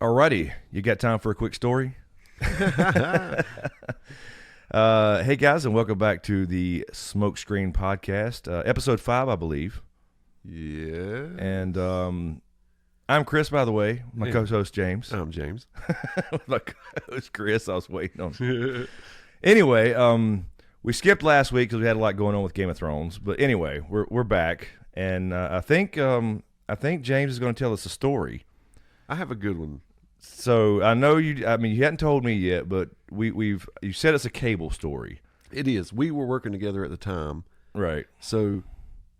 Alrighty, you got time for a quick story? Hey guys, and welcome back to the SmokeScreen podcast, episode 5, I believe. Yeah. And I'm Chris, by the way. My co-host James. I'm James. My co-host Chris. I was waiting on. Anyway, we skipped last week because we had a lot going on with Game of Thrones. But anyway, we're back, and I think James is going to tell us a story. I have a good one. So I know you. I mean, you hadn't told me yet, but you said it's a cable story. It is. We were working together at the time, right? So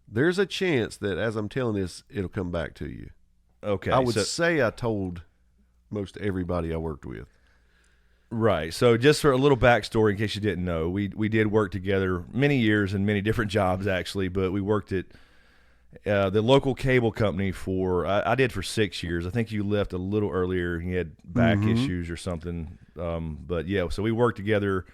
there's a chance that as I'm telling this, it'll come back to you. Okay. I would say I told most everybody I worked with. Right. So just for a little backstory, in case you didn't know, we did work together many years in many different jobs, actually. But we worked at the local cable company I did for 6 years. I think you left a little earlier. You had back issues or something. But yeah, so we worked together,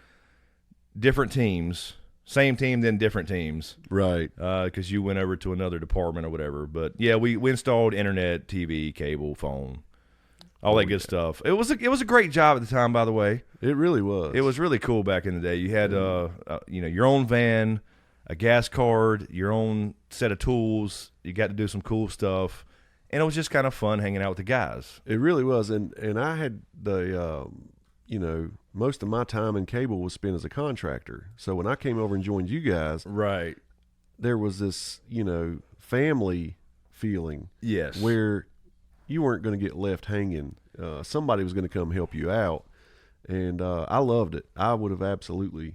different teams, same team, then different teams. Right. Because you went over to another department or whatever. But yeah, we installed internet, TV, cable, phone, all that good stuff. It was a great job at the time, by the way. It really was. It was really cool back in the day. You had your own van, a gas card, your own set of tools. You got to do some cool stuff, and it was just kind of fun hanging out with the guys. It really was, and I had the most of my time in cable was spent as a contractor. So when I came over and joined you guys, right, there was this family feeling. Yes, where you weren't going to get left hanging. Somebody was going to come help you out, and I loved it. I would have absolutely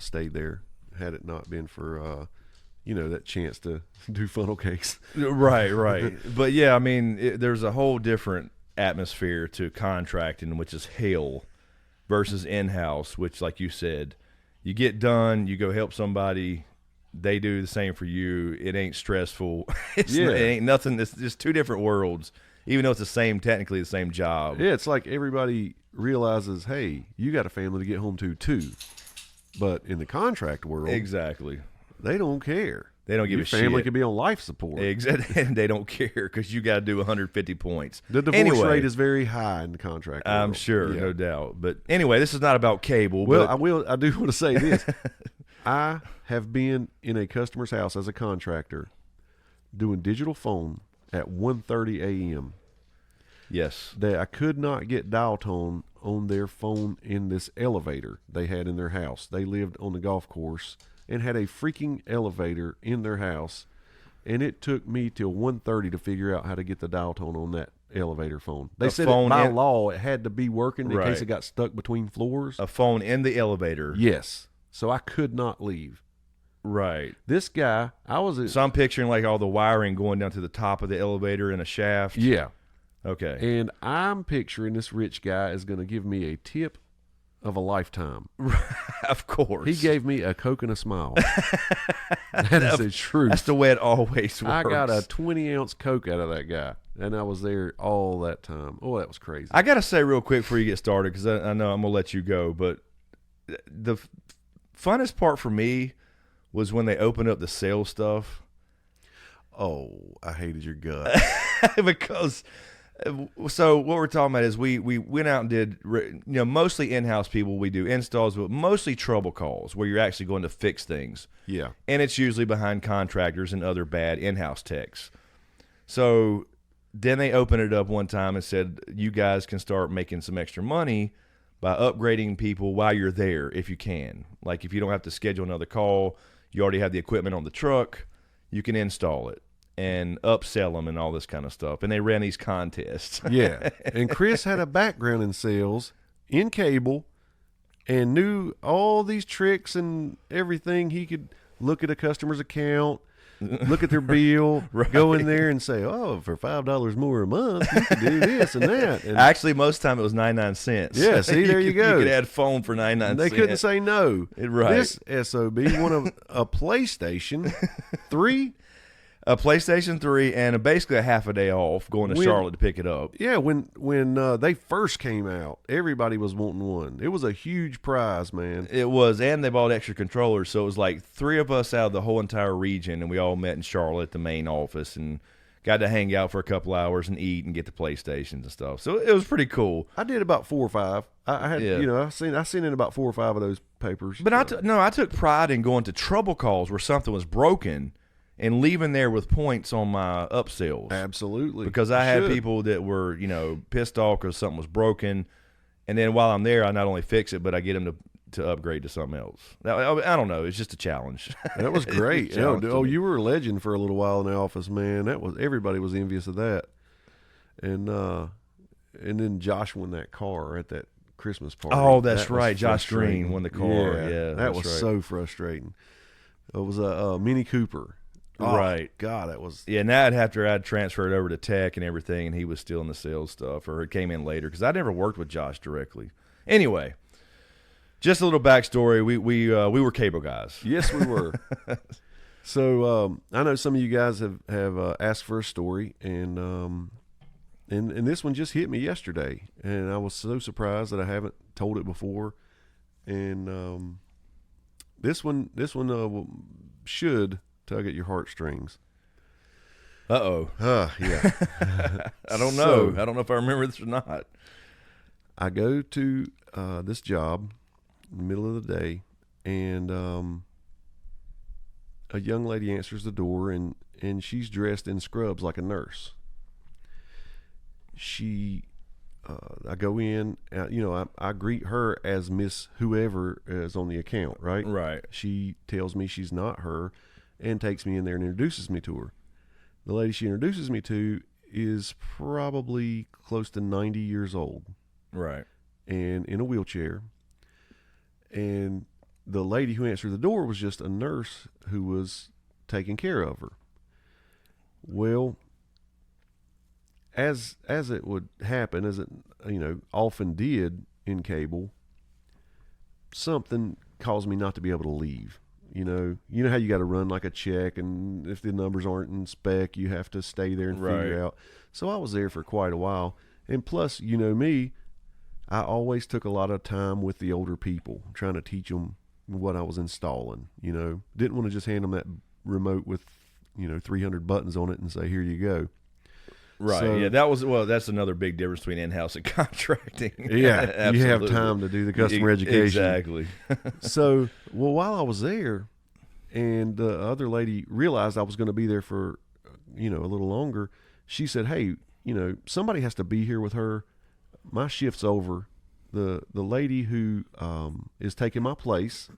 stayed there had it not been for that chance to do funnel cakes. Right. But yeah, I mean, there's a whole different atmosphere to contracting, which is hell, versus in-house, which, like you said, you get done, you go help somebody, they do the same for you. It ain't stressful. It ain't nothing. It's just two different worlds, even though it's technically the same job. Yeah, it's like everybody realizes, hey, you got a family to get home to too. But in the contract world, exactly, they don't care. They don't give a shit. Your family could be on life support. Exactly, and they don't care because you got to do 150 points. The divorce rate is very high in the contract world. I'm sure, no doubt. But anyway, this is not about cable. Well, I do want to say this. I have been in a customer's house as a contractor doing digital phone at 1:30 a.m. Yes. That I could not get dial tone on their phone in this elevator they had in their house. They lived on the golf course and had a freaking elevator in their house, and it took me till 1:30 to figure out how to get the dial tone on that elevator phone. They said by law it had to be working in case it got stuck between floors. A phone in the elevator. Yes. So I could not leave. Right. This guy, so I'm picturing like all the wiring going down to the top of the elevator in a shaft. Yeah. Okay. And I'm picturing this rich guy is going to give me a tip of a lifetime. Of course. He gave me a Coke and a smile. That is the truth. That's the way it always works. I got a 20-ounce Coke out of that guy, and I was there all that time. Oh, that was crazy. I got to say real quick before you get started, because I know I'm going to let you go, but the funnest part for me was when they opened up the sales stuff. Oh, I hated your gut. Because... So what we're talking about is we went out and did, mostly in-house people. We do installs, but mostly trouble calls where you're actually going to fix things. Yeah. And it's usually behind contractors and other bad in-house techs. So then they opened it up one time and said, you guys can start making some extra money by upgrading people while you're there if you can. Like if you don't have to schedule another call, you already have the equipment on the truck, you can install it and upsell them and all this kind of stuff. And they ran these contests. Yeah. And Chris had a background in sales, in cable, and knew all these tricks and everything. He could look at a customer's account, look at their bill, go in there and say, oh, for $5 more a month, you could do this and that. And actually, most of the time it was 99 cents. Yeah, see, there you go. You could add phone for 99 cents. They couldn't say no. Right. This SOB wanted a PlayStation 3. A PlayStation 3 and basically a half a day off going to Charlotte to pick it up. Yeah, when they first came out, everybody was wanting one. It was a huge prize, man. It was, and they bought extra controllers, so it was like 3 of us out of the whole entire region, and we all met in Charlotte, the main office, and got to hang out for a couple hours and eat and get the PlayStations and stuff. So it was pretty cool. I did about 4 or 5. I had, Yeah. I seen in about 4 or 5 of those papers. But I took pride in going to trouble calls where something was broken and leaving there with points on my upsells. Absolutely. Because I had people that were, pissed off because something was broken. And then while I'm there, I not only fix it, but I get them to upgrade to something else. I don't know. It's just a challenge. That was great. Oh, you were a legend for a little while in the office, man. Everybody was envious of that. And then Josh won that car at that Christmas party. Oh, that's right. Josh Green won the car. Yeah, that was so frustrating. It was a Mini Cooper. Right. Oh, God, that was... Yeah, and that after I'd transferred over to tech and everything, and he was still in the sales stuff, or it came in later, because I never worked with Josh directly. Anyway, just a little backstory. We were cable guys. Yes, we were. So I know some of you guys have asked for a story, and this one just hit me yesterday, and I was so surprised that I haven't told it before. And this one should tug at your heartstrings. Uh-oh. Yeah. I don't know. I don't know if I remember this or not. I go to this job in the middle of the day, and a young lady answers the door, and she's dressed in scrubs like a nurse. I go in, I greet her as Miss whoever is on the account, right? Right. She tells me she's not her and takes me in there and introduces me to her. The lady she introduces me to is probably close to 90 years old. Right. And in a wheelchair. And the lady who answered the door was just a nurse who was taking care of her. Well, as it would happen, as it often did in cable, something caused me not to be able to leave. You know how you got to run like a check, and if the numbers aren't in spec, you have to stay there and figure out. So I was there for quite a while, and plus, me, I always took a lot of time with the older people, trying to teach them what I was installing. Didn't want to just hand them that remote with 300 buttons on it and say, here you go. Right. So, yeah, that's another big difference between in-house and contracting. Yeah, you have time to do the customer education. Exactly. So, while I was there, and the other lady realized I was going to be there for, a little longer, she said, hey, somebody has to be here with her. My shift's over. The lady who is taking my place,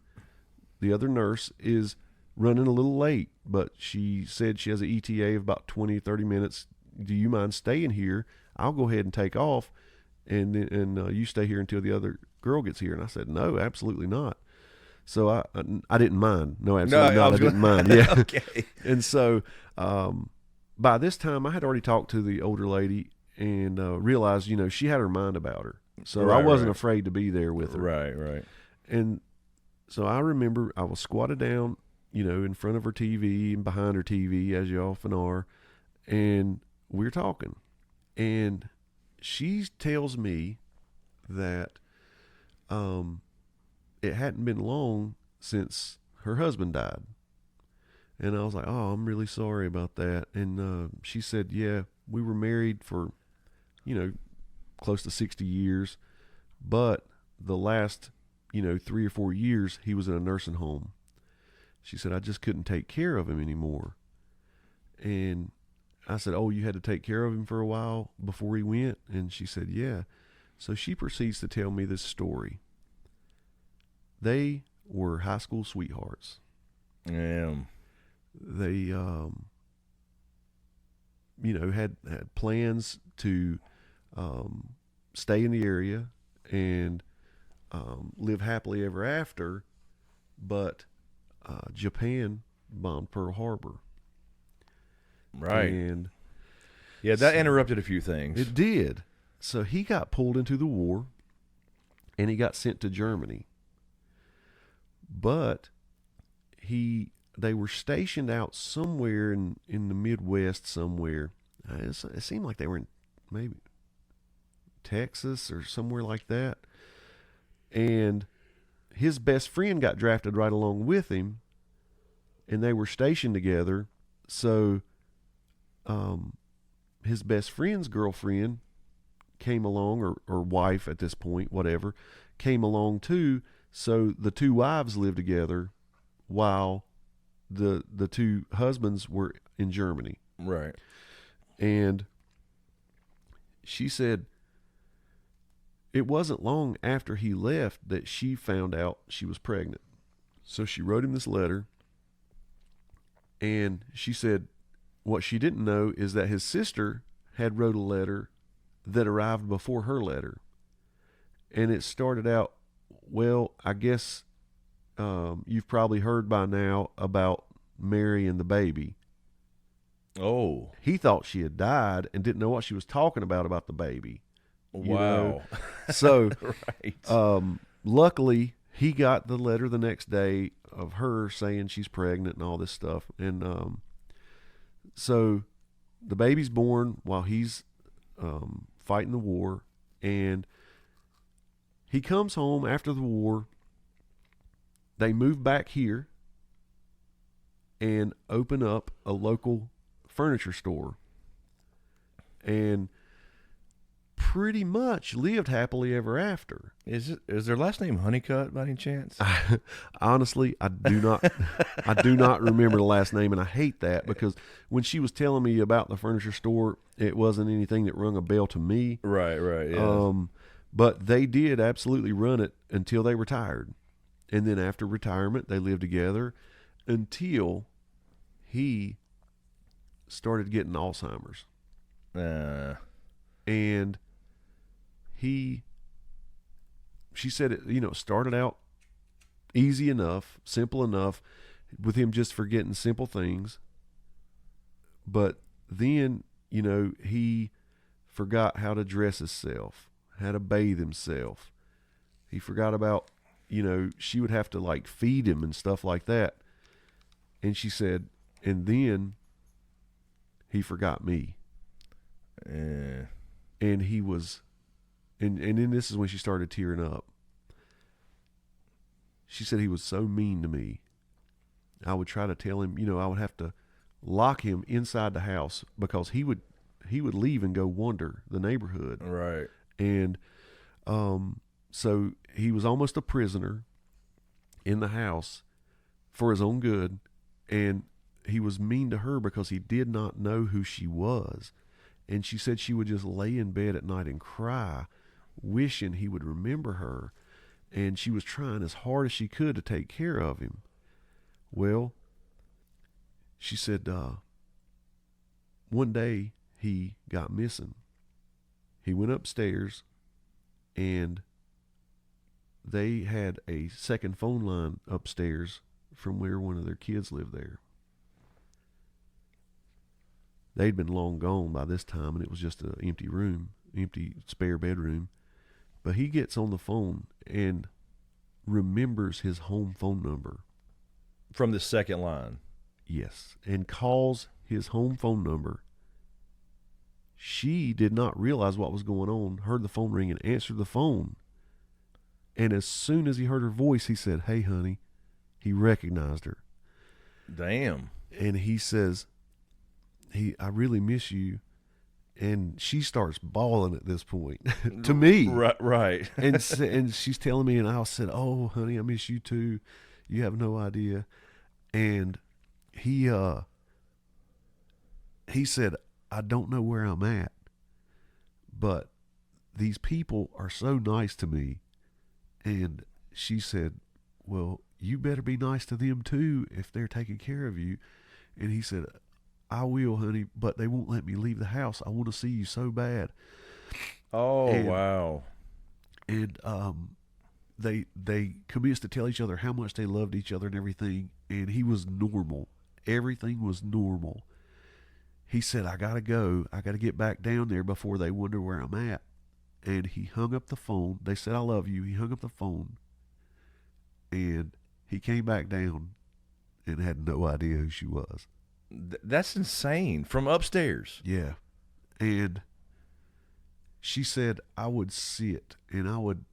the other nurse, is running a little late, but she said she has an ETA of about 20, 30 minutes. Do you mind staying here? I'll go ahead and take off, and you stay here until the other girl gets here. And I said, no, absolutely not. So I didn't mind. No, absolutely not. I didn't mind. Yeah. Okay. And so by this time, I had already talked to the older lady and realized, she had her mind about her. So I wasn't afraid to be there with her. Right. And so I remember I was squatted down, in front of her TV and behind her TV, as you often are, and we're talking, and she tells me that it hadn't been long since her husband died. And I was like, oh, I'm really sorry about that. And she said, yeah, we were married for, close to 60 years, but the last, 3 or 4 years, he was in a nursing home. She said, I just couldn't take care of him anymore. And I said, oh, you had to take care of him for a while before he went? And she said, yeah. So she proceeds to tell me this story. They were high school sweethearts. Yeah. They, had plans to stay in the area and live happily ever after, but Japan bombed Pearl Harbor. Right. And yeah, that interrupted a few things. It did. So he got pulled into the war, and he got sent to Germany. But they were stationed out somewhere in the Midwest somewhere. It seemed like they were in maybe Texas or somewhere like that. And his best friend got drafted right along with him, and they were stationed together. So his best friend's girlfriend came along, or wife at this point, whatever, came along too. So the two wives lived together while the two husbands were in Germany. Right. And she said it wasn't long after he left that she found out she was pregnant. So she wrote him this letter, and she said what she didn't know is that his sister had wrote a letter that arrived before her letter. And it started out, well, I guess you've probably heard by now about Mary and the baby. Oh. He thought she had died and didn't know what she was talking about the baby. Wow. So, Right. Luckily, he got the letter the next day of her saying she's pregnant and all this stuff. And so the baby's born while he's fighting the war. And he comes home after the war. They move back here and open up a local furniture store. And pretty much lived happily ever after. Is their last name Honeycutt by any chance? Honestly, I do not remember the last name, and I hate that because when she was telling me about the furniture store, it wasn't anything that rung a bell to me. Right, yeah. But they did absolutely run it until they retired. And then after retirement, they lived together until he started getting Alzheimer's. And she said it, started out easy enough, simple enough, with him just forgetting simple things. But then, he forgot how to dress himself, how to bathe himself. He forgot about, she would have to like feed him and stuff like that. And she said, and then he forgot me. And he was, and then this is when she started tearing up. She said he was so mean to me. I would try to tell him, I would have to lock him inside the house because he would leave and go wander the neighborhood. Right. And so he was almost a prisoner in the house for his own good. And he was mean to her because he did not know who she was. And she said she would just lay in bed at night and cry, wishing he would remember her. And she was trying as hard as she could to take care of him. Well, she said one day he got missing. He went upstairs and they had a second phone line upstairs from where one of their kids lived there. They'd been long gone by this time, and it was just an empty room, empty spare bedroom. But he gets on the phone and remembers his home phone number. From the second line. Yes, and calls his home phone number. She did not realize what was going on, heard the phone ring and answered the phone. And as soon as he heard her voice, he said, "Hey, honey." He recognized her. Damn. And he says, I really miss you. And she starts bawling at this point to me. Right. and she's telling me, and I said, "Oh, honey, I miss you too. You have no idea." And he said, "I don't know where I'm at, but these people are so nice to me." And she said, "Well, you better be nice to them too if they're taking care of you." And he said, "I will, honey, but they won't let me leave the house. I want to see you so bad." Oh, wow. And they commenced to tell each other how much they loved each other and everything. And he was normal. Everything was normal. He said, "I got to go. I got to get back down there before they wonder where I'm at." And he hung up the phone. They said, "I love you." He hung up the phone. And he came back down and had no idea who she was. That's insane. From upstairs. Yeah. And she said, I would sit and I would,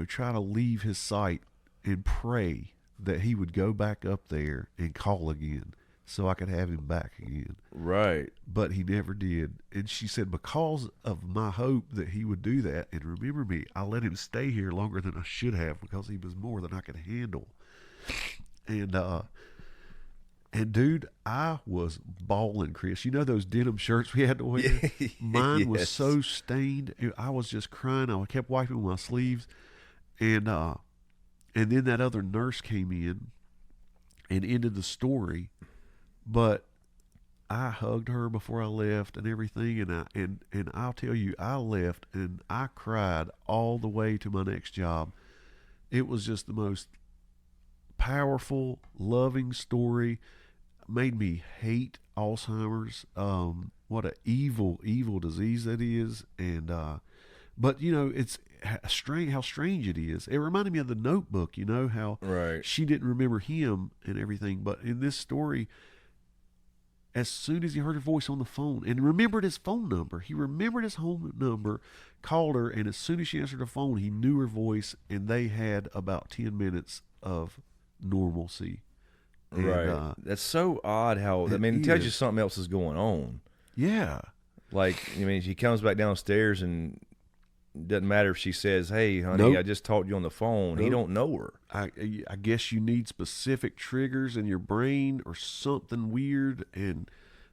try to leave his sight and pray that he would go back up there and call again. so I could have him back again. Right. But he never did. And she said, because of my hope that he would do that and remember me, I let him stay here longer than I should have because he was more than I could handle. And dude, I was bawling, Chris. You know those denim shirts we had to wear? Mine was so stained. I was just crying. I kept wiping my sleeves. And then that other nurse came in and ended the story. But I hugged her before I left and everything, and I'll tell you, I left and I cried all the way to my next job. It was just the most powerful, loving story. Made me hate Alzheimer's. What a evil disease that is. And but you know, it's strange how strange it is. It reminded me of The Notebook. You know how Right. she didn't remember him and everything, but in this story, as soon as he heard her voice on the phone and remembered his phone number, he remembered his home number, called her, and as soon as she answered the phone, he knew her voice, and they had about 10 minutes of normalcy. And, Right. That's so odd how, I mean, it tells you something else is going on. Yeah. Like, I mean, she comes back downstairs and it doesn't matter if she says, hey, honey, Nope. I just talked to you on the phone. He don't know her. I guess you need specific triggers in your brain or something weird, and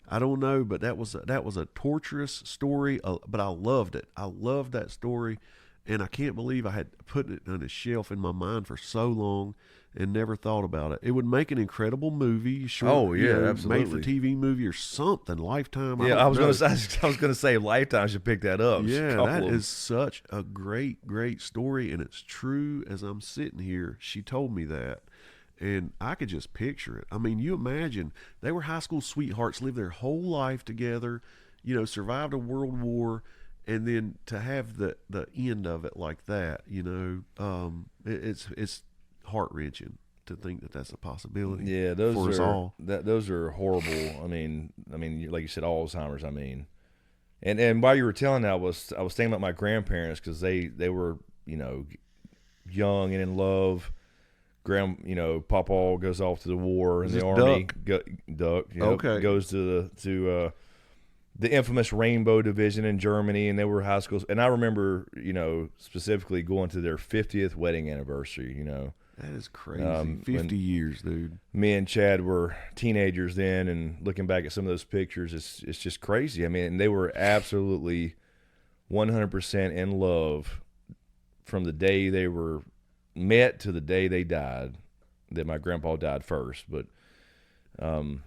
I don't know, but that was a torturous story, but I loved it. I loved that story, and I can't believe I had put it on a shelf in my mind for so long and never thought about it. It would make an incredible movie, sure. Oh, yeah, absolutely. Made for TV movie or something, Lifetime. Yeah, I was gonna say Lifetime should pick that up. Yeah, that is such a great story, and it's true. As I'm sitting here, she told me that, and I could just picture it. I mean, you imagine they were high school sweethearts, lived their whole life together, you know, survived a world war, and then to have the end of it like that, you know, it's heart wrenching to think that that's a possibility. Yeah, for us all. Those are horrible. I mean, like you said, Alzheimer's. I mean, and while you were telling that, I was thinking about my grandparents because they were, you know, young and in love. Papa goes off to the war in the army. Duck. Okay. Goes to the infamous Rainbow Division in Germany, and they were high schools. And I remember, you know, specifically going to their 50th wedding anniversary. You know. That is crazy. 50 years, dude. Me and Chad were teenagers then, and looking back at some of those pictures, it's just crazy. I mean, they were absolutely 100% in love from the day they were met to the day they died. That my grandpa died first, but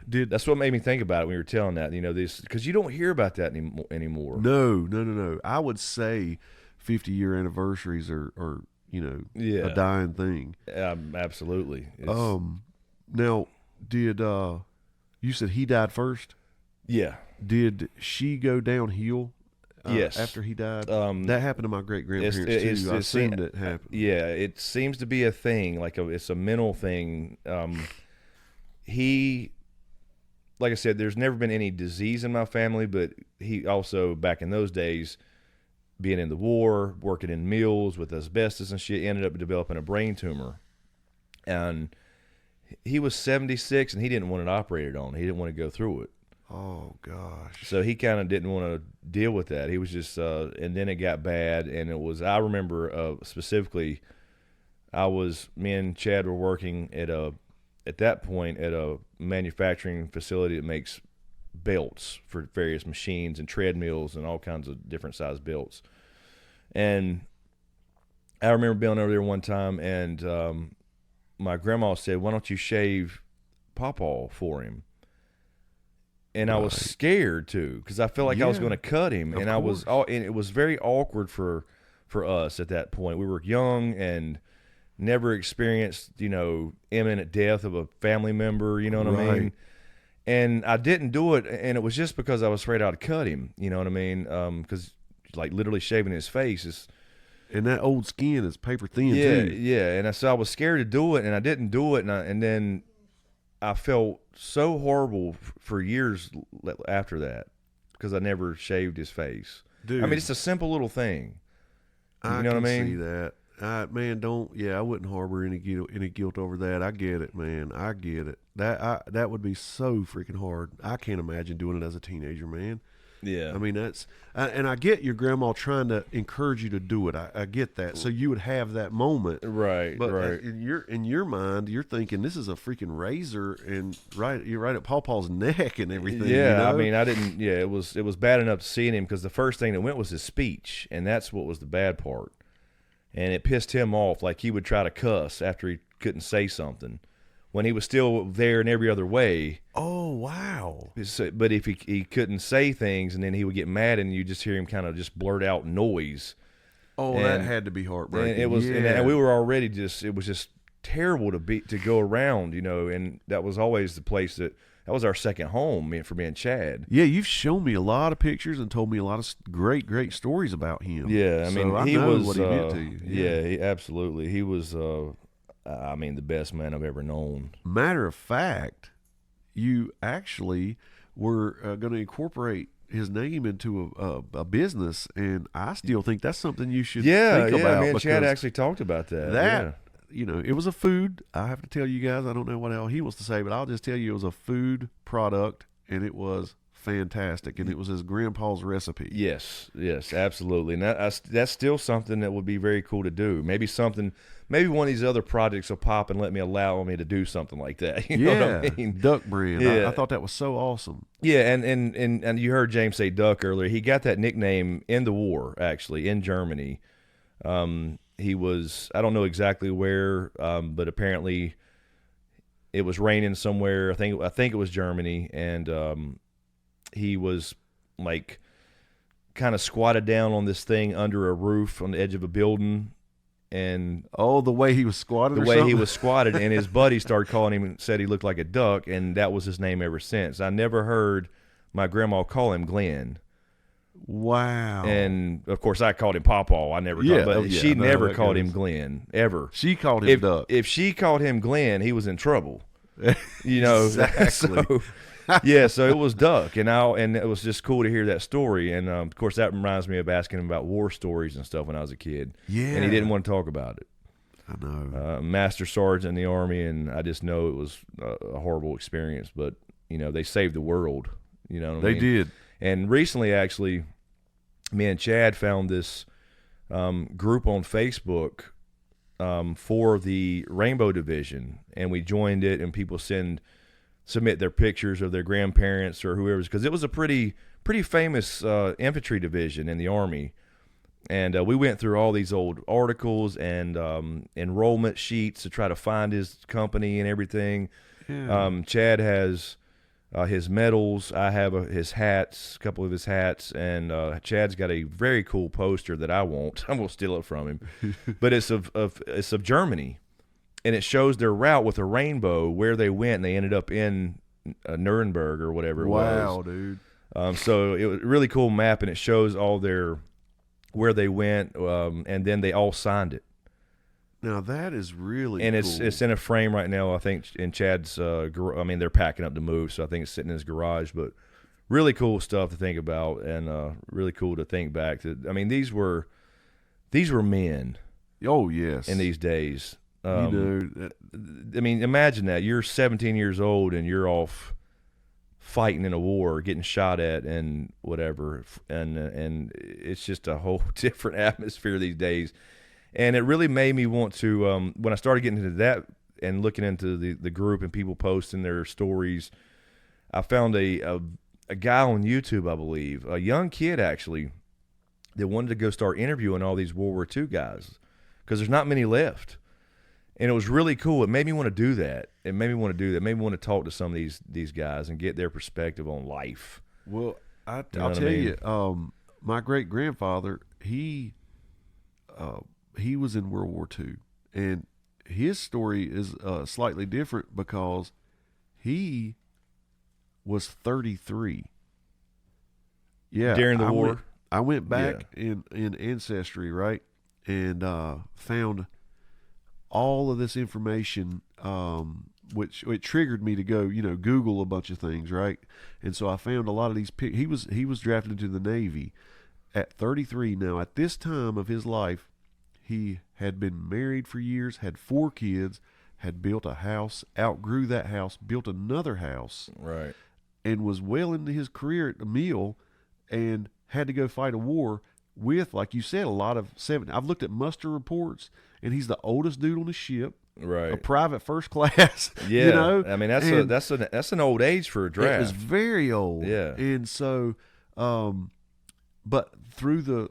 that's what made me think about it when you were telling that. You know, this because you don't hear about that anymore. No. I would say 50-year anniversaries are you know, a dying thing. Absolutely. Now, did you said he died first? Yeah. Did she go downhill? Yes. After he died, that happened to my great grandparents too. I've seen it happen. Yeah, it seems to be a thing. It's a mental thing. He, like I said, there's never been any disease in my family, but he also back in those days, being in the war, working in mills with asbestos and shit, ended up developing a brain tumor. And he was 76, and he didn't want it operated on. He didn't want to go through it. Oh, gosh. So he kind of didn't want to deal with that. He was just, and then it got bad, and it was, I remember specifically, me and Chad were working at that point, at a manufacturing facility that makes belts for various machines and treadmills and all kinds of different size belts. And I remember being over there one time, and my grandma said, "Why don't you shave Pawpaw for him?" And I was scared too, because I felt like I was going to cut him, and and it was very awkward for us at that point. We were young and never experienced, you know, imminent death of a family member. You know what I mean? And I didn't do it, and it was just because I was afraid I'd cut him. You know what I mean? Because like literally shaving his face is. And that old skin is paper thin too. Yeah. And so I was scared to do it, and I didn't do it, and then I felt so horrible for years after that because I never shaved his face. Dude, I mean, it's a simple little thing. You know what I mean? See that. Man, don't. Yeah, I wouldn't harbor any guilt over that. I get it, man. I get it. That would be so freaking hard. I can't imagine doing it as a teenager, man. Yeah. I mean, and I get your grandma trying to encourage you to do it. I get that. So you would have that moment, Right. but Right. in your mind, you're thinking this is a freaking razor, and you're right at Pawpaw's neck and everything. Yeah, you know? I mean, I didn't. Yeah, it was bad enough seeing him because the first thing that went was his speech, and that's what was the bad part. And it pissed him off. Like he would try to cuss after he couldn't say something, when he was still there in every other way. Oh wow! But if he couldn't say things, and then he would get mad, and you just hear him kind of just blurt out noise. Oh, and, that had to be heartbreaking. And it was, yeah. and we were already it was just terrible to go around, you know. And that was always the place that was our second home for me and Chad. Yeah, you've shown me a lot of pictures and told me a lot of great stories about him. Yeah, I mean, so he know was what he did to you. Yeah, absolutely. He was, I mean, the best man I've ever known. Matter of fact, you actually were going to incorporate his name into a business, and I still think that's something you should think about. Me and Chad actually talked about that. You know, it was a food. I have to tell you guys, I don't know what else he wants to say, but I'll just tell you it was a food product, and it was fantastic, and it was his grandpa's recipe. Yes, absolutely. And that's still something that would be very cool to do. Maybe one of these other projects will pop and allow me to do something like that. You know what I mean? Duck brand. Yeah. I thought that was so awesome. Yeah, and you heard James say Duck earlier. He got that nickname in the war, actually, in Germany. He was, I don't know exactly where, but apparently it was raining somewhere. I think it was Germany, and he was like kind of squatted down on this thing under a roof on the edge of a building, and the way he was squatted, he was squatted, and his buddy started calling him and said he looked like a duck, and that was his name ever since. I never heard my grandma call him Glenn. Wow. And of course I called him Pawpaw. I never called, but she never called him Glenn ever. She called him Duck. If she called him Glenn, he was in trouble. You know, exactly. So it was Duck, and it was just cool to hear that story. And of course that reminds me of asking him about war stories and stuff when I was a kid. Yeah. And he didn't want to talk about it. I know. Master sergeant in the Army, and I just know it was a horrible experience. But you know, they saved the world. You know what I mean? They did. And recently, actually, me and Chad found this group on Facebook for the Rainbow Division, and we joined it. And people submit their pictures of their grandparents or whoever's, because it was a pretty famous infantry division in the Army. And we went through all these old articles and enrollment sheets to try to find his company and everything. Yeah. Chad has his medals. I have his hats, a couple of his hats, and Chad's got a very cool poster that I won't. I'm gonna steal it from him, but it's of Germany, and it shows their route with a rainbow where they went, and they ended up in Nuremberg or whatever it was. Wow, dude! So it was a really cool map, and it shows all where they went, and then they all signed it. Now that is really and cool. It's in a frame right now, I think, in Chad's I mean, they're packing up to move, so I think it's sitting in his garage. But really cool stuff to think about, and really cool to think back to. I mean, these were men. Oh yes. In these days, I mean, imagine that you're 17 years old and you're off fighting in a war, getting shot at, and whatever, and it's just a whole different atmosphere these days. And it really made me want to, when I started getting into that and looking into the group and people posting their stories, I found a guy on YouTube, I believe, a young kid actually, that wanted to go start interviewing all these World War II guys, because there's not many left. And it was really cool. It made me want to do that. It made me want to want to talk to some of these guys and get their perspective on life. Well, I'll tell you, my great-grandfather, he was in World War II, and his story is slightly different because he was 33. Yeah, during the war. I went back in Ancestry, right, and found all of this information, which it triggered me to go, Google a bunch of things, right? And so I found a lot of these. He was drafted into the Navy at 33. Now, at this time of his life, He had been married for years, had 4 kids, had built a house, outgrew that house, built another house, Right. and was well into his career at the mill, and had to go fight a war with, like you said, a lot of 70. I've looked at muster reports, and he's the oldest dude on the ship, Right. a private first class. Yeah. You know, I mean, And that's an old age for a draft. it was very old. Yeah. And so, but through the,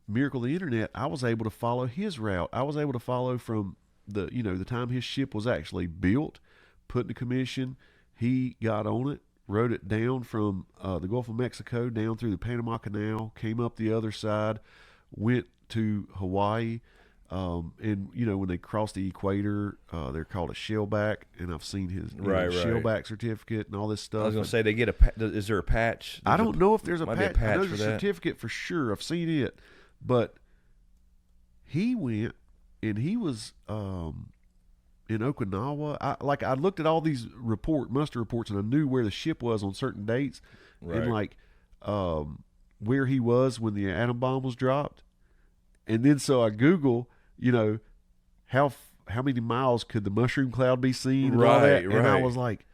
miracle of the internet, I was able to follow his route. I was able to follow from the time his ship was actually built, put into commission. He got on it, rode it down from the Gulf of Mexico down through the Panama Canal, came up the other side, went to Hawaii. And when they cross the equator, they're called a shellback, and I've seen his Right. shellback certificate and all this stuff. I was going to say, they get is there a patch? I don't know if there's a might be patch. a patch I know for there's a that. certificate for sure. I've seen it, but he went and he was in Okinawa. I looked at all these muster reports, and I knew where the ship was on certain dates, Right. and where he was when the atom bomb was dropped. And then so I Google, how many miles could the mushroom cloud be seen, and all that, and I Right. was like,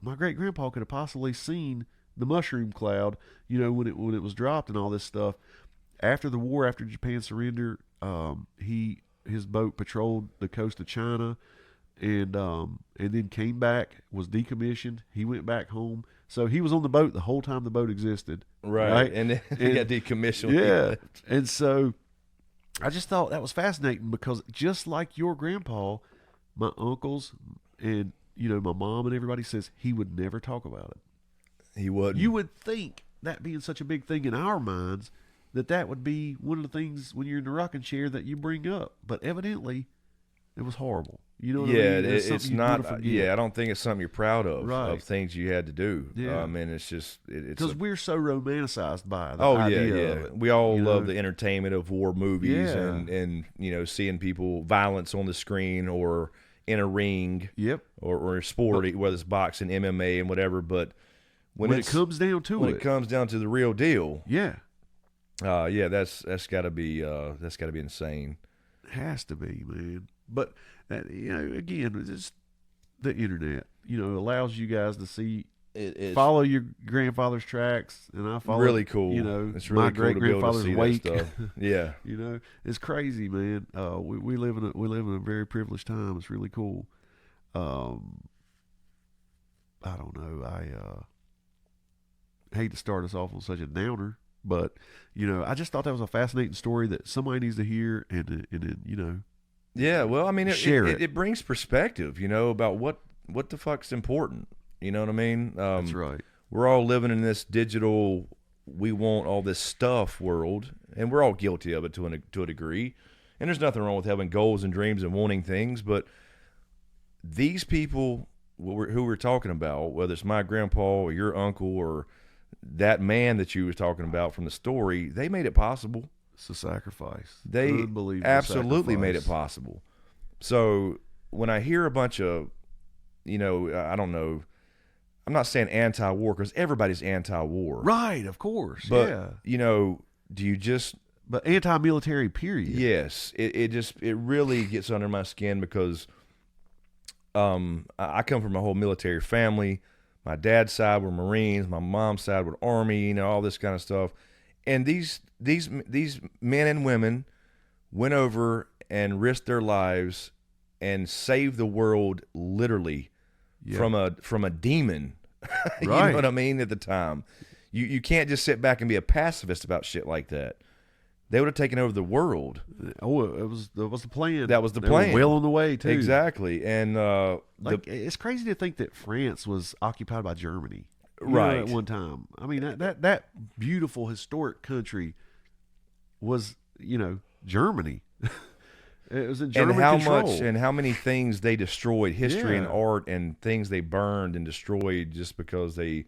my great grandpa could have possibly seen the mushroom cloud, when it was dropped and all this stuff. After the war, after Japan surrendered, his boat patrolled the coast of China, and then came back, was decommissioned. He went back home, so he was on the boat the whole time the boat existed. Right. And then he got decommissioned. when he Yeah, left. and so I just thought that was fascinating, because just like your grandpa, my uncles and my mom and everybody says he would never talk about it. He wasn't. You would think, that being such a big thing in our minds, that would be one of the things when you're in the rocking chair that you bring up. But evidently, it was horrible. You know what I mean? it's something you never not. forget. Yeah, I don't think it's something you're proud of. Right. Of things you had to do. Yeah. And it's just it's Because we're so romanticized by the Oh yeah, idea yeah. of it. We all you love know? the entertainment of war movies Yeah. and seeing people violence on the screen or in a ring Yep. or sport, whether it's boxing, MMA, and whatever. But When it comes down to when it, it comes down to the real deal, yeah, that's got to be insane. it has to be, man. But again, it's just the internet. Allows you guys to see. It's Follow your grandfather's tracks, and I follow. really cool. It's really my cool great to be able to grandfather's see wake. that stuff. Yeah. It's crazy, man. We live in a very privileged time. It's really cool. I don't know. I hate to start us off on such a downer, but I just thought that was a fascinating story that somebody needs to hear, and then Yeah, well, I mean, Share it brings perspective, about what the fuck's important. You know what I mean? that's right. We're all living in this digital, we want all this stuff world, and we're all guilty of it to a degree. And there's nothing wrong with having goals and dreams and wanting things, but these people who we're talking about, whether it's my grandpa or your uncle or that man that you were talking about from the story, they made it possible. It's a sacrifice. They Unbelievable absolutely made it sacrifice. possible. So when I hear a bunch of, I don't know, I'm not saying anti-war because everybody's anti-war. Right, of course. But, yeah. do you just, But anti-military, period. yes, it really gets under my skin because I come from a whole military family. My dad's side were Marines, my mom's side were Army, all this kind of stuff. And these men and women went over and risked their lives and saved the world literally from a demon. You Right. know what I mean? At the time, you can't just sit back and be a pacifist about shit like that. They would have taken over the world. Oh, that was the plan. That was the They were plan. well on the way too. Exactly. And It's crazy to think that France was occupied by Germany, Right. at one time. I mean, that beautiful historic country was, Germany. It was in German control. and how many things they destroyed, history and Yeah. art and things they burned and destroyed just because they,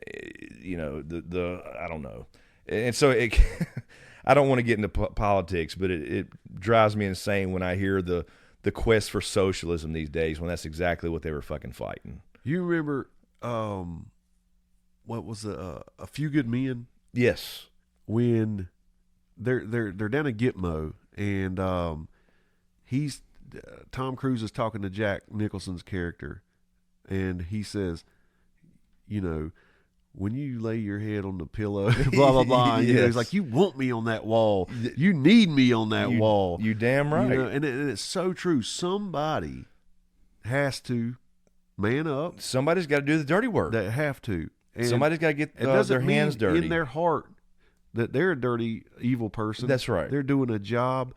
I don't know. And so I don't want to get into politics, but it drives me insane when I hear the quest for socialism these days, when that's exactly what they were fucking fighting. You remember, what was A Few Good Men? Yes. When they're down at Gitmo, and he's Tom Cruise is talking to Jack Nicholson's character, and he says, you know, when you lay your head on the pillow, blah blah blah. Yes. You know, he's like, you want me on that wall, you need me on that wall. You damn right. You know, and it's so true. Somebody has to man up. Somebody's got to do the dirty work. They have to. And somebody's got to get their hands dirty. In their heart that they're a dirty, evil person. That's right. They're doing a job,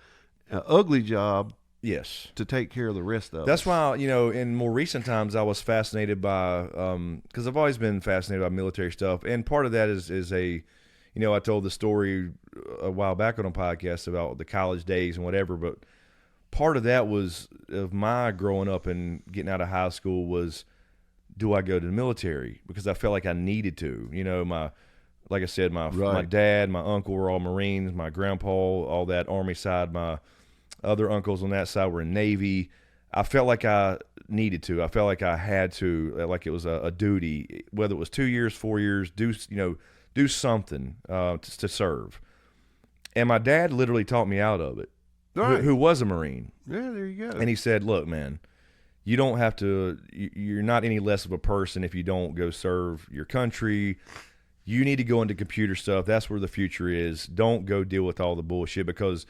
an ugly job. Yes. To take care of the rest of us. That's why, you know, in more recent times, I was fascinated by, because I've always been fascinated by military stuff. And part of that is a, you know, I told the story a while back on a podcast about the college days and whatever, but part of that was of my growing up and getting out of high school was, do I go to the military? Because I felt like I needed to. You know, like I said, my dad, my uncle were all Marines, my grandpa, all that Army side, my other uncles on that side were in Navy. I felt like I needed to. I felt like I had to, like it was a duty, whether it was 2 years, 4 years, do something to serve. And my dad literally talked me out of it, who was a Marine. Yeah, there you go. And he said, look, man, you don't have to, you're not any less of a person if you don't go serve your country. You need to go into computer stuff. That's where the future is. Don't go deal with all the bullshit, because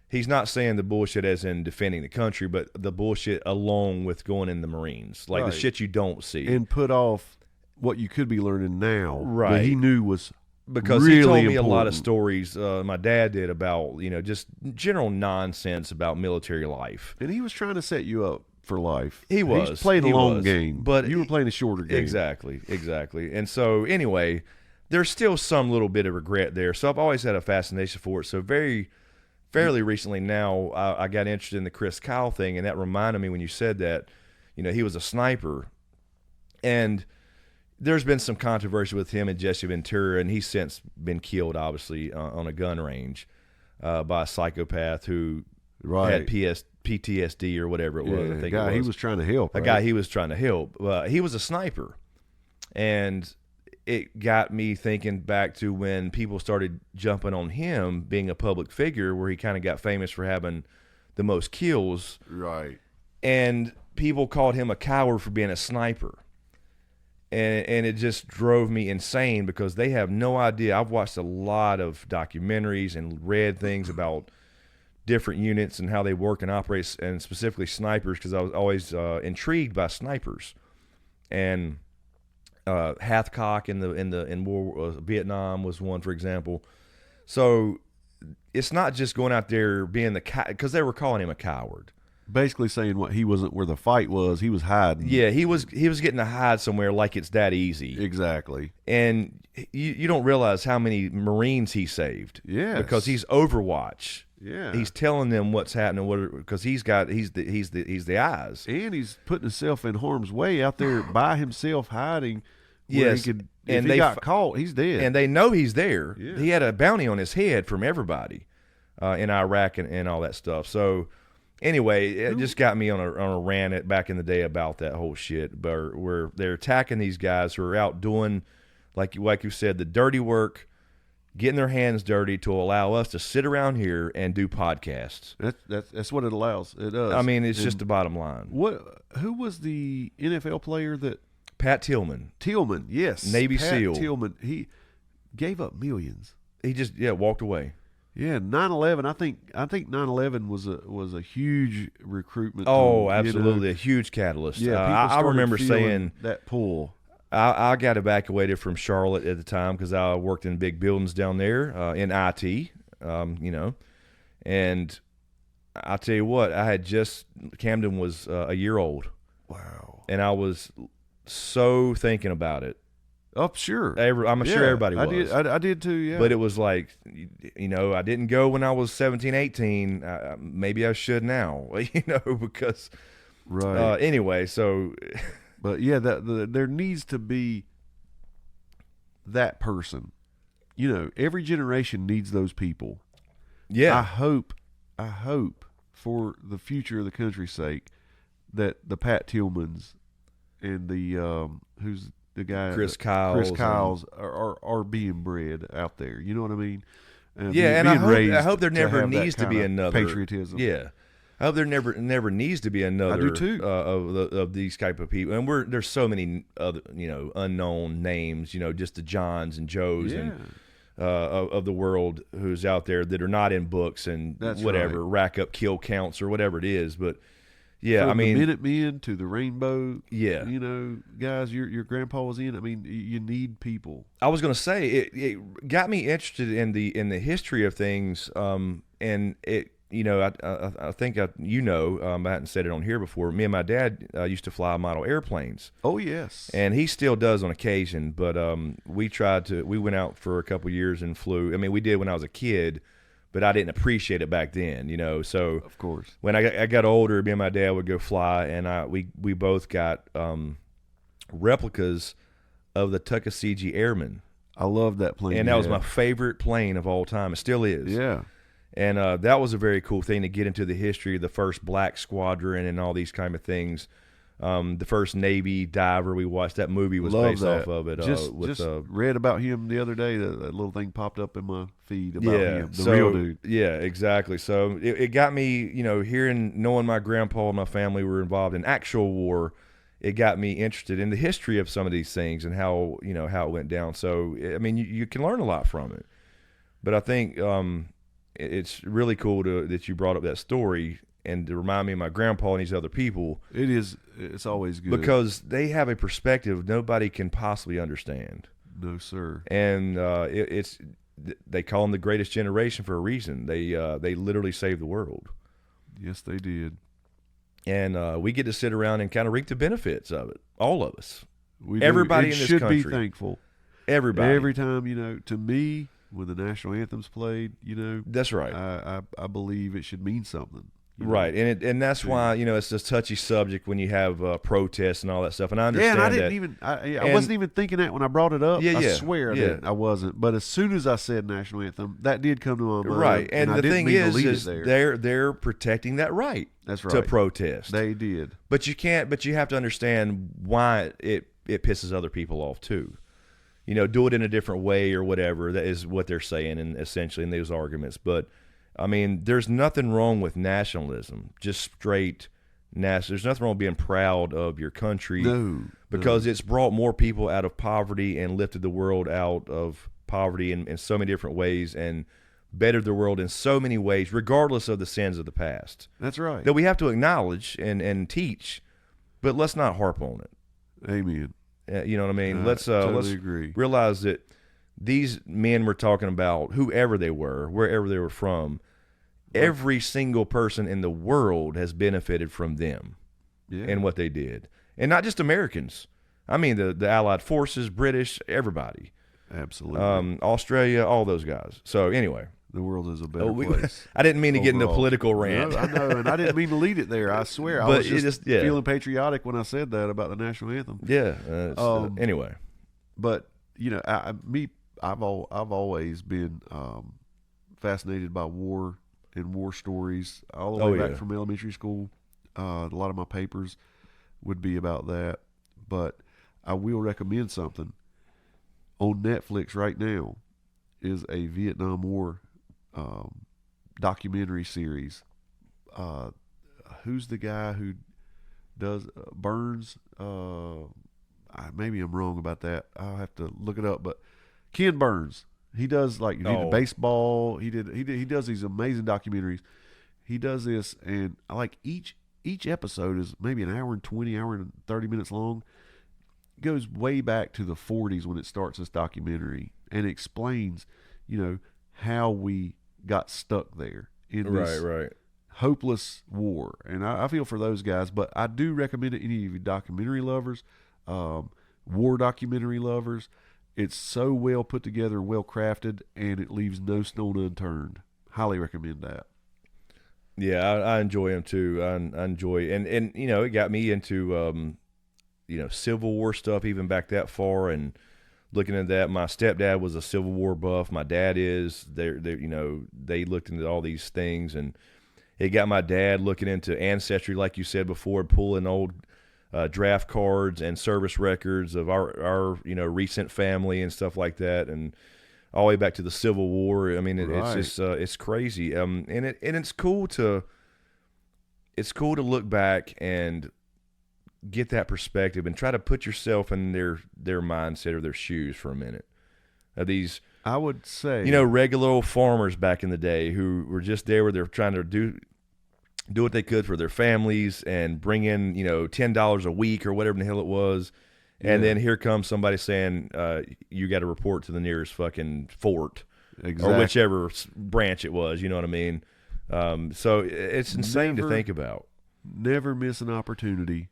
he's not saying the bullshit as in defending the country, but the bullshit along with going in the Marines. Like the shit you don't see. And put off what you could be learning now. Right. That he knew was because really he told me important. a lot of stories, my dad did, about, you know, just general nonsense about military life. And he was trying to set you up for life. He was. He's playing a long game. But you were playing a shorter game. Exactly. And so anyway, there's still some little bit of regret there. So I've always had a fascination for it. So fairly recently now, I got interested in the Chris Kyle thing, and that reminded me when you said that, you know, he was a sniper. And there's been some controversy with him and Jesse Ventura, and he's since been killed, obviously, on a gun range by a psychopath who had PTSD or whatever it was. I think guy he was trying to help. A guy he was trying to help. He was a sniper. And it got me thinking back to when people started jumping on him being a public figure, where he kind of got famous for having the most kills. Right. And people called him a coward for being a sniper. And it just drove me insane, because they have no idea. I've watched a lot of documentaries and read things about different units and how they work and operate, and specifically snipers, because I was always intrigued by snipers. And Hathcock in War Vietnam was one, for example. So it's not just going out there being because they were calling him a coward. Basically saying what he wasn't where the fight was, he was hiding. Yeah, he was getting to hide somewhere like it's that easy. Exactly. And you don't realize how many Marines he saved. Yeah. Because he's Overwatch. Yeah. He's telling them what's happening, because he's the eyes. And he's putting himself in harm's way out there by himself, hiding. Yes. If he got caught, he's dead. And they know he's there. Yeah. He had a bounty on his head from everybody in Iraq and all that stuff. So anyway, it just got me on a rant back in the day about that whole shit, where they're attacking these guys who are out doing, like you said, the dirty work, getting their hands dirty to allow us to sit around here and do podcasts. That's what it allows. It does. I mean, it's just the bottom line. Who was the NFL player that? Pat Tillman. Tillman, yes. Navy Pat SEAL. Tillman. He gave up millions. He just walked away. Yeah, 9/11. I think 9/11 was a huge recruitment. Oh, absolutely, a huge catalyst. Yeah, I remember saying that pull. I got evacuated from Charlotte at the time because I worked in big buildings down there in IT, you know, and I tell you what, Camden was a year old. Wow. And I was so thinking about it. Oh, sure. I'm sure everybody was. I did too, yeah. But it was like, you know, I didn't go when I was 17, 18. Maybe I should now, you know, because anyway, so. But yeah, there needs to be that person. You know, every generation needs those people. Yeah. I hope for the future of the country's sake that the Pat Tillmans and the who's the guy Chris Kyles are being bred out there. You know what I mean? Yeah, and I hope there never have that needs to be kind of another patriotism. Yeah, I hope there never needs to be another. I do too. Of these type of people, and there's so many other unknown names, just the Johns and Joes Yeah. and of the world who's out there that are not in books and That's whatever right. rack up kill counts or whatever it is, but. Yeah, From I mean, the Minutemen to the Rainbow. Yeah. Guys, your grandpa was in. I mean, you need people. I was going to say it got me interested in the history of things, and it I think I hadn't said it on here before. Me and my dad used to fly model airplanes. Oh yes, and he still does on occasion. But we went out for a couple years and flew. I mean, we did when I was a kid. But I didn't appreciate it back then, So of course, when I got older, me and my dad would go fly, and we both got replicas of the Tuckasegee Airmen. I love that plane, and that was my favorite plane of all time. It still is. Yeah, and that was a very cool thing to get into the history of the first Black Squadron and all these kind of things. The first Navy diver we watched, that movie was based off of it. Just read about him the other day. That little thing popped up in my feed about him, the real dude. Yeah, exactly. So it got me, knowing my grandpa and my family were involved in actual war. It got me interested in the history of some of these things and how it went down. So I mean, you can learn a lot from it. But I think it's really cool that you brought up that story. And to remind me of my grandpa and these other people. It's always good. Because they have a perspective nobody can possibly understand. No, sir. And they call them the greatest generation for a reason. They literally saved the world. Yes, they did. And we get to sit around and kind of reap the benefits of it. All of us. Everybody in this should country. be thankful. Everybody. Every time, to me, when the national anthem's played, That's right. I believe it should mean something. Right, and that's why it's a touchy subject when you have protests and all that stuff. And I understand. Yeah, and I that. didn't even. I wasn't even thinking that when I brought it up. Yeah, I swear I wasn't. But as soon as I said national anthem, that did come to my mind. Right, and the thing is they're protecting that right. That's right. To protest. They did. But you can't. But you have to understand why it pisses other people off too. Do it in a different way or whatever. That is what they're saying, and essentially in those arguments, but. I mean, there's nothing wrong with nationalism, just straight national. There's nothing wrong with being proud of your country. Because it's brought more people out of poverty and lifted the world out of poverty in so many different ways and bettered the world in so many ways, regardless of the sins of the past. That's right. That we have to acknowledge and teach, but let's not harp on it. Amen. You know what I mean? Let's agree. Realize that these men we're talking about, whoever they were, wherever they were from, every single person in the world has benefited from them and what they did. And not just Americans. I mean, the Allied forces, British, everybody. Absolutely. Australia, all those guys. So anyway. The world is a better place. I didn't mean to get into a political rant. No, I know, and I didn't mean to lead it there. I swear. I was just feeling patriotic when I said that about the national anthem. Yeah. Anyway. But, I've always been fascinated by war and war stories all the way back from elementary school. A lot of my papers would be about that. But I will recommend something. On Netflix right now is a Vietnam War documentary series. Who's the guy who does Burns? Maybe I'm wrong about that. I'll have to look it up. But Ken Burns. He does he did baseball. He does these amazing documentaries. He does this, and I like each episode is maybe an hour and 20, hour and 30 minutes long. It goes way back to the 40s when it starts this documentary and explains, how we got stuck there in this hopeless war. And I feel for those guys, but I do recommend it to any of you documentary lovers, war documentary lovers. It's so well put together, well crafted, and it leaves no stone unturned. Highly recommend that. Yeah, I enjoy them too. I enjoy, and it got me into Civil War stuff even back that far, and looking at that. My stepdad was a Civil War buff. My dad is. They looked into all these things, and it got my dad looking into ancestry, like you said before, pulling old draft cards and service records of our recent family and stuff like that. And all the way back to the Civil War. I mean, it's Right. just it's crazy. And it's cool to look back and get that perspective and try to put yourself in their mindset or their shoes for a minute. These, I would say, regular old farmers back in the day who were just there where they're trying to do what they could for their families and bring in, $10 a week or whatever the hell it was. And then here comes somebody saying, you got to report to the nearest fucking fort exactly. or whichever branch it was. You know what I mean? So it's insane to think about. Never miss an opportunity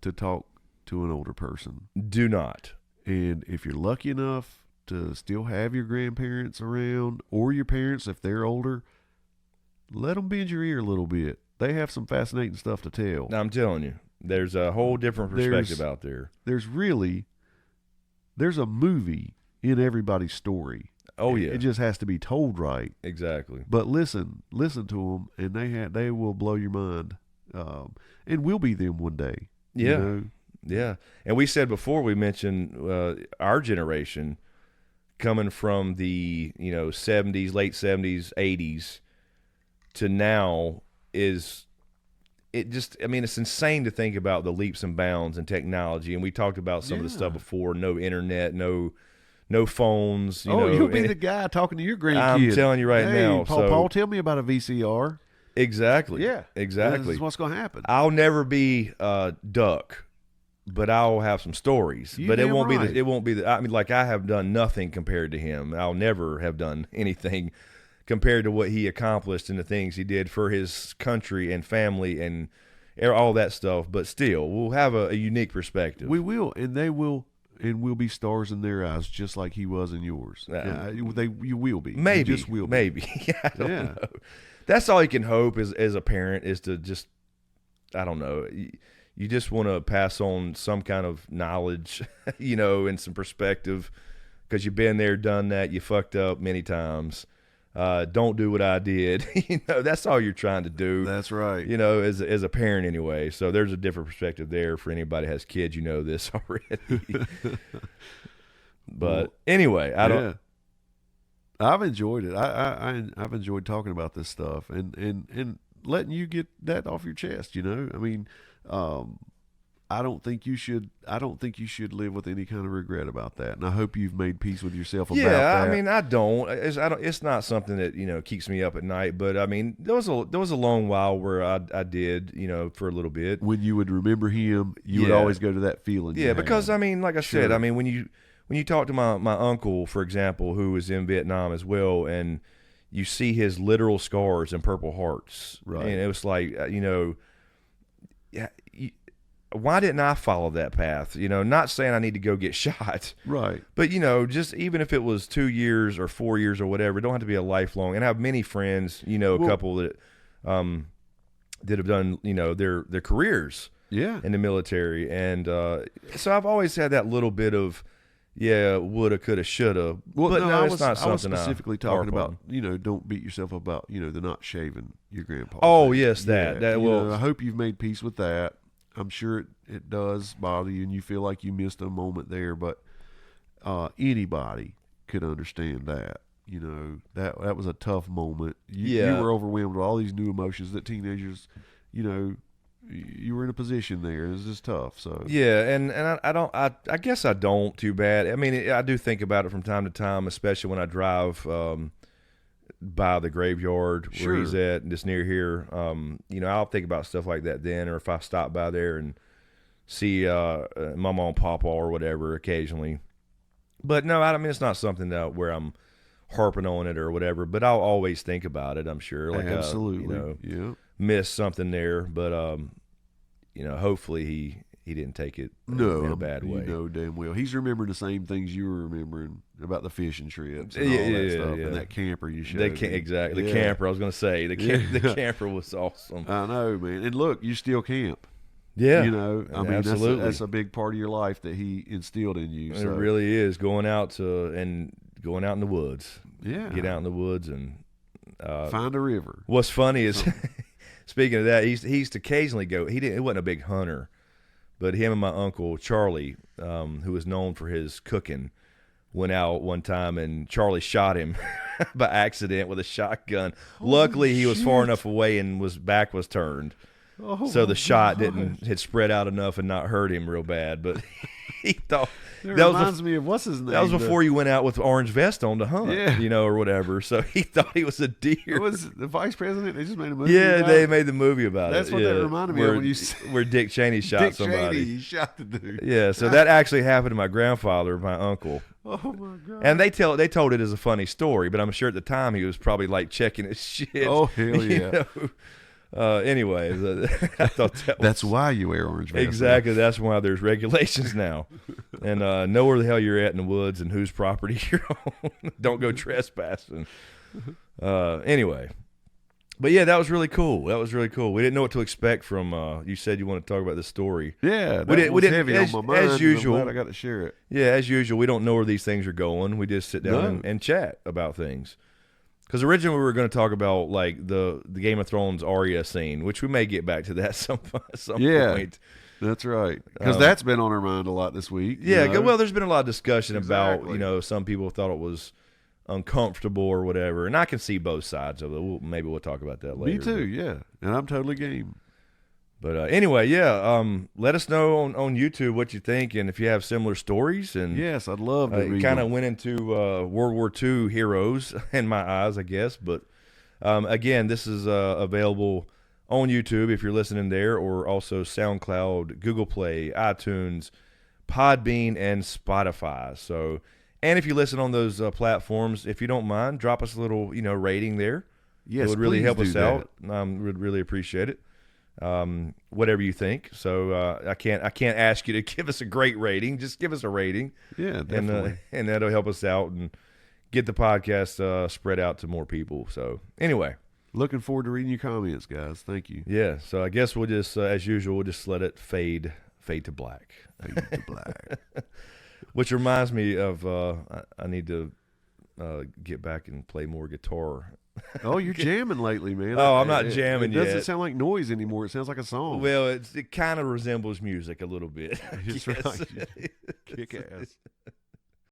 to talk to an older person. Do not. And if you're lucky enough to still have your grandparents around or your parents, if they're older, let them bend your ear a little bit. They have some fascinating stuff to tell. Now, I'm telling you, there's a whole different perspective out there. There's a movie in everybody's story. Oh, yeah. It just has to be told right. Exactly. But listen to them, and they will blow your mind. And we'll be them one day. Yeah. Yeah. And we said before, we mentioned our generation coming from the 70s, late 70s, 80s to now it's insane to think about the leaps and bounds in technology. And we talked about some of the stuff before. No internet, no phones. You'll be the guy talking to your grandkids. I'm telling you right now. Paul, tell me about a VCR. Exactly. Yeah. Exactly. This is what's going to happen. I'll never be Duck, but I'll have some stories. But it won't right. be the. I mean, like, I have done nothing compared to him. I'll never have done anything compared to what he accomplished and the things he did for his country and family and all that stuff. But still, we'll have a unique perspective. We will, and they will, and we'll be stars in their eyes, just like he was in yours. You will be. Maybe. You just will be. Maybe. I don't know. That's all you can hope as a parent is to just, I don't know. You just want to pass on some kind of knowledge, and some perspective, because you've been there, done that. You fucked up many times. Don't do what I did. That's all you're trying to do. That's right. As a parent anyway. So there's a different perspective there for anybody who has kids. You know this already. But anyway, I've enjoyed it. I've enjoyed talking about this stuff and letting you get that off your chest. I mean, I don't think you should live with any kind of regret about that. And I hope you've made peace with yourself about that. Yeah, I mean, I don't. It's not something that keeps me up at night. But I mean, there was a long while where I did, for a little bit. When you would remember him, you would always go to that feeling. Yeah, because I mean, like I said, I mean, when you talk to my uncle, for example, who was in Vietnam as well, and you see his literal scars and Purple Hearts, right? And it was like, why didn't I follow that path? Not saying I need to go get shot, right? But just even if it was 2 years or 4 years or whatever, it don't have to be a lifelong. And I have many friends, a couple that have done, their careers, in the military, and so I've always had that little bit of. Yeah, woulda, coulda, shoulda. Well, but no, it's not something I was specifically talking about. Don't beat yourself up about the not shaving your grandpa. Oh thing. yes, that I hope you've made peace with that. I'm sure it does bother you, and you feel like you missed a moment there. But anybody could understand that. That was a tough moment. You were overwhelmed with all these new emotions that teenagers, you were in a position there. It was just tough. So and I guess I don't too bad. I mean, I do think about it from time to time, especially when I drive by the graveyard where he's at, just near here. I'll think about stuff like that then, or if I stop by there and see Mama and Papa or whatever occasionally. But no, I mean, it's not something that where I'm harping on it or whatever. But I'll always think about it. I'm sure, like absolutely, miss something there, but hopefully he didn't take it in a bad way. Damn well he's remembering the same things you were remembering about the fishing trips and all that stuff, and that camper you showed. Exactly, the camper. I was going to say the camper was awesome. I know, man. And look, you still camp. Yeah, I mean, absolutely. That's a big part of your life that he instilled in you. So. It really is going out in the woods. Yeah, get out in the woods and find a river. What's funny is. Speaking of that, he used to occasionally go. He wasn't a big hunter, but him and my uncle Charlie, who was known for his cooking, went out one time and Charlie shot him by accident with a shotgun. Luckily, he was far enough away and his back was turned. Oh, So the shot had spread out enough and not hurt him real bad, but he thought It reminds me of what's his name? that was before you went out with orange vest on to hunt, Yeah. or whatever. So he thought he was a deer. It was the vice president. They just made a movie. Yeah, about they it. made the movie about That's it. what that reminded me of when you where Dick Cheney shot Dick somebody. Cheney, he shot the dude. Yeah, so that actually happened to my grandfather, my uncle. Oh my god! And they told it as a funny story, but I'm sure at the time he was probably like checking his shit. Oh hell yeah! Anyways, I thought that's why you wear orange vest. Exactly. That's why there's regulations now, and know where the hell you're at in the woods and whose property you're on. Don't go trespassing. Anyway, but yeah, that was really cool. We didn't know what to expect from. You said you want to talk about this story. Yeah, we didn't heavy as, on my mind. as usual. I'm glad I got to share it. Yeah, as usual, we don't know where these things are going. We just sit down and chat about things. Because originally we were going to talk about like the Game of Thrones Arya scene, which we may get back to that some point. That's right. Because that's been on our mind a lot this week. Yeah, well, there's been a lot of discussion about, some people thought it was uncomfortable or whatever, and I can see both sides of it. Maybe we'll talk about that later. Me too, yeah. And I'm totally game. But anyway, yeah, let us know on YouTube what you think and if you have similar stories. And yes, I'd love to read it kind of them. went into World War II heroes in my eyes, I guess. But again, this is available on YouTube if you're listening there, or also SoundCloud, Google Play, iTunes, Podbean, and Spotify. So, and if you listen on those platforms, if you don't mind, drop us a little rating there. Yes, it would really please help do us that. out. Would really appreciate it. Whatever you think. So I can't ask you to give us a great rating. Just give us a rating. Yeah, definitely. And that'll help us out and get the podcast spread out to more people. So anyway, looking forward to reading your comments, guys. Thank you. yeah. So I guess we'll just, as usual, we'll just let it fade to black. Fade to black. Which reminds me of I need to get back and play more guitar. Oh, you're jamming lately, man. Oh, I'm not jamming It doesn't yet. sound like noise anymore. It sounds like a song. Well, it kind of resembles music a little bit. That's right. Kick ass.